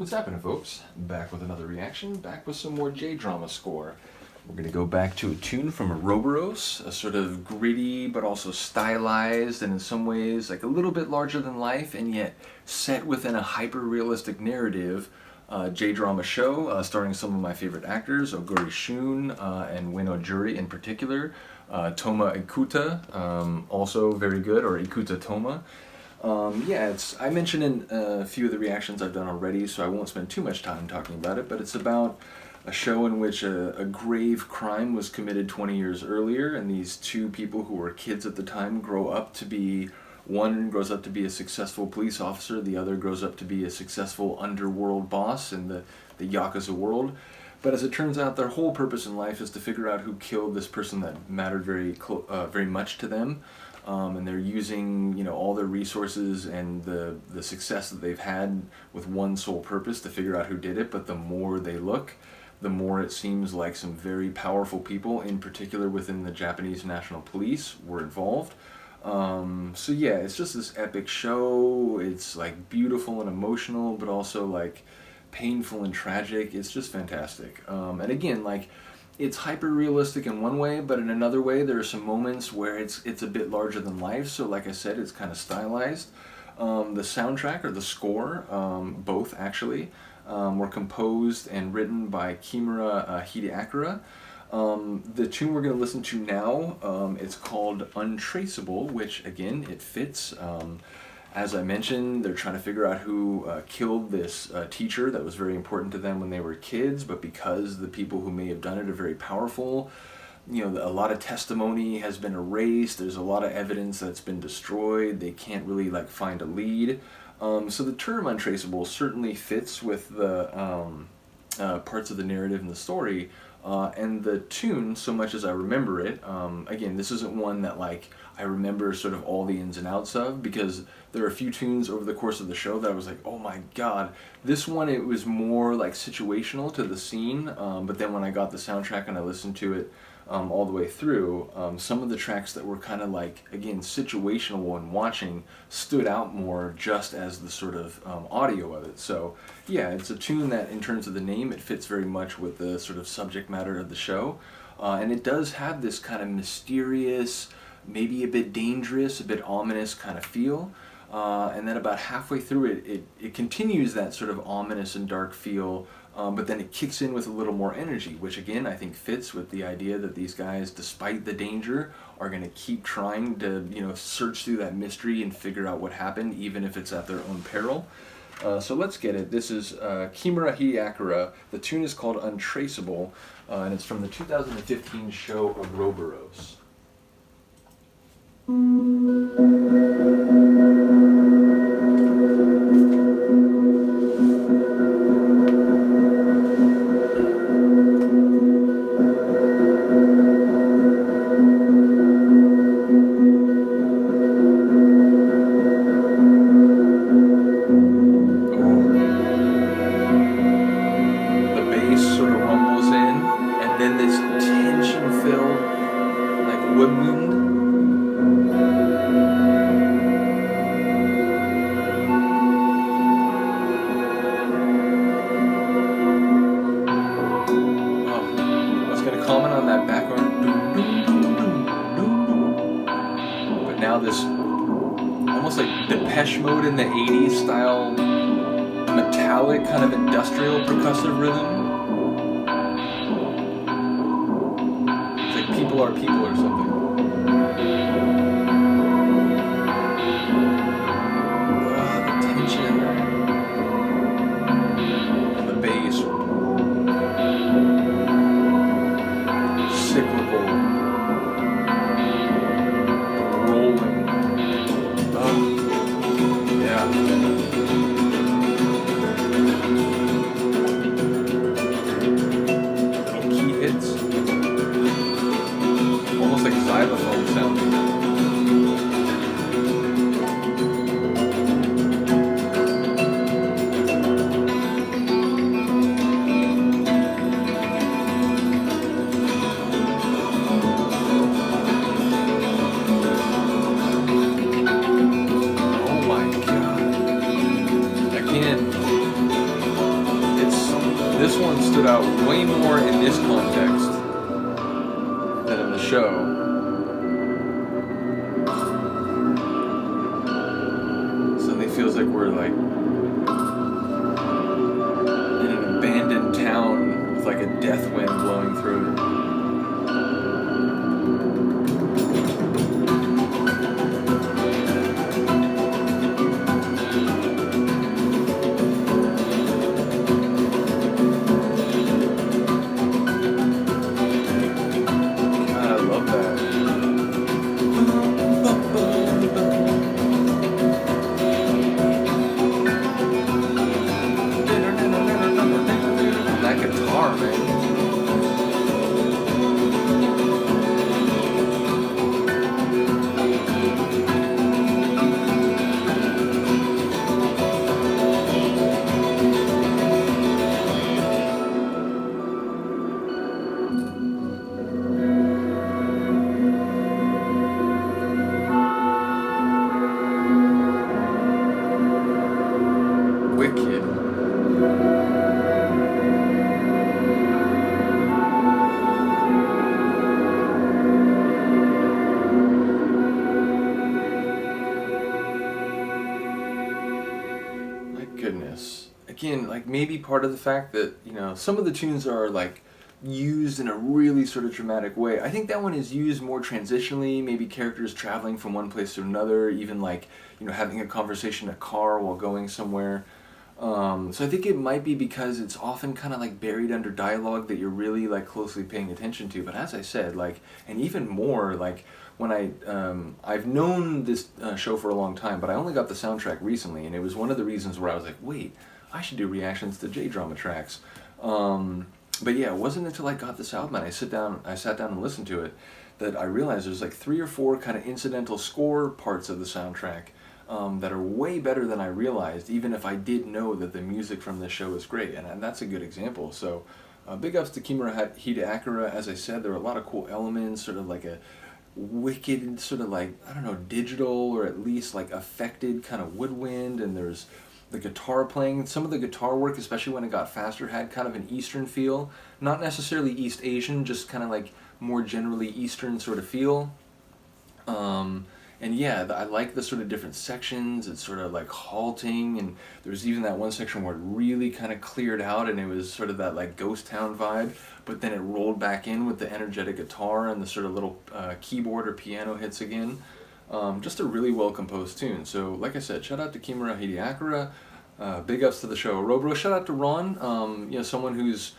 What's happening, folks? Back with another reaction, back with some more J-drama score. We're going to go back to a tune from Ouroboros, a sort of gritty but also stylized and in some ways like a little bit larger than life and yet set within a hyper-realistic narrative J-drama show starring some of my favorite actors, Oguri Shun and Wino Juri in particular. Toma Ikuta, also very good, or Ikuta Toma. I mentioned in a few of the reactions I've done already, so I won't spend too much time talking about it, but it's about a show in which a grave crime was committed 20 years earlier, and these two people who were kids at the time grow up to be, one grows up to be a successful police officer, the other grows up to be a successful underworld boss in the Yakuza world. But as it turns out, their whole purpose in life is to figure out who killed this person that mattered very much to them. And they're using, all their resources and the success that they've had with one sole purpose to figure out who did it. But the more they look, the more it seems like some very powerful people, in particular within the Japanese National Police, were involved. It's just this epic show. It's like beautiful and emotional, but also like painful and tragic. It's just fantastic. And again, it's hyper-realistic in one way, but in another way there are some moments where it's a bit larger than life, so like I said, it's kind of stylized. The soundtrack, or the score, both actually, were composed and written by Kimura Hideakira. The tune we're going to listen to now, it's called Untraceable, which again, it fits. As I mentioned, they're trying to figure out who killed this teacher that was very important to them when they were kids, but because the people who may have done it are very powerful, a lot of testimony has been erased, there's a lot of evidence that's been destroyed, they can't really find a lead. So the term untraceable certainly fits with the parts of the narrative and the story, and the tune, so much as I remember it, again, this isn't one that I remember sort of all the ins and outs of, because there are a few tunes over the course of the show that I was like, oh my god. This one, it was more situational to the scene, but then when I got the soundtrack and I listened to it all the way through, some of the tracks that were kind of again, situational when watching stood out more just as the sort of audio of it. So yeah, it's a tune that in terms of the name, it fits very much with the sort of subject matter of the show. And it does have this kind of mysterious, maybe a bit dangerous, a bit ominous kind of feel. And then about halfway through it continues that sort of ominous and dark feel, but then it kicks in with a little more energy, which again I think fits with the idea that these guys, despite the danger, are going to keep trying to search through that mystery and figure out what happened, even if it's at their own peril. So let's get it. This is Kimura Hideakira. The tune is called Untraceable, and it's from the 2015 show Ouroboros. Comment on that background, but now this almost like Depeche Mode in the 80s style metallic kind of industrial percussive rhythm. It's like People Are People or something. The tension and the bass. Cyclical, rolling, yeah. Little key hits, almost like xylophone. This one stood out way more in this context than in the show. Suddenly feels like we're like in an abandoned town with like a death wind blowing through it. Again, like maybe part of the fact that, you know, some of the tunes are like used in a really sort of dramatic way. I think that one is used more transitionally, maybe characters traveling from one place to another, even like, you know, having a conversation in a car while going somewhere. So I think it might be because it's often kind of like buried under dialogue that you're really like closely paying attention to. But as I said, like, and even more, like when I've known this show for a long time, but I only got the soundtrack recently, and it was one of the reasons where I was like, wait, I should do reactions to J-drama tracks. But yeah, it wasn't until I got this album and I sat down and listened to it that I realized there's like 3 or 4 kind of incidental score parts of the soundtrack that are way better than I realized, even if I did know that the music from this show is great, and that's a good example. So big ups to Kimura Hideakira. As I said, there are a lot of cool elements, sort of like a wicked, sort of like, I don't know, digital or at least like affected kind of woodwind, and there's the guitar playing. Some of the guitar work, especially when it got faster, had kind of an Eastern feel. Not necessarily East Asian, just kind of like more generally Eastern sort of feel. And yeah, I like the sort of different sections. It's sort of like halting, and there's even that one section where it really kind of cleared out and it was sort of that like ghost town vibe, but then it rolled back in with the energetic guitar and the sort of little keyboard or piano hits again. Just a really well composed tune. So like I said, shout out to Kimura Hideakira. Big ups to the show Ouroboros. Shout out to Ron, you know, someone who's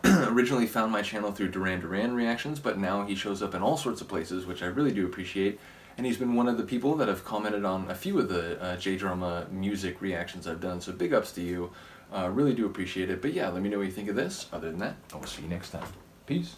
originally found my channel through Duran Duran reactions, but now he shows up in all sorts of places, which I really do appreciate. And he's been one of the people that have commented on a few of the J-drama music reactions I've done, so big ups to you. Really do appreciate it. But yeah, let me know what you think of this. Other than that, I will see you next time. Peace.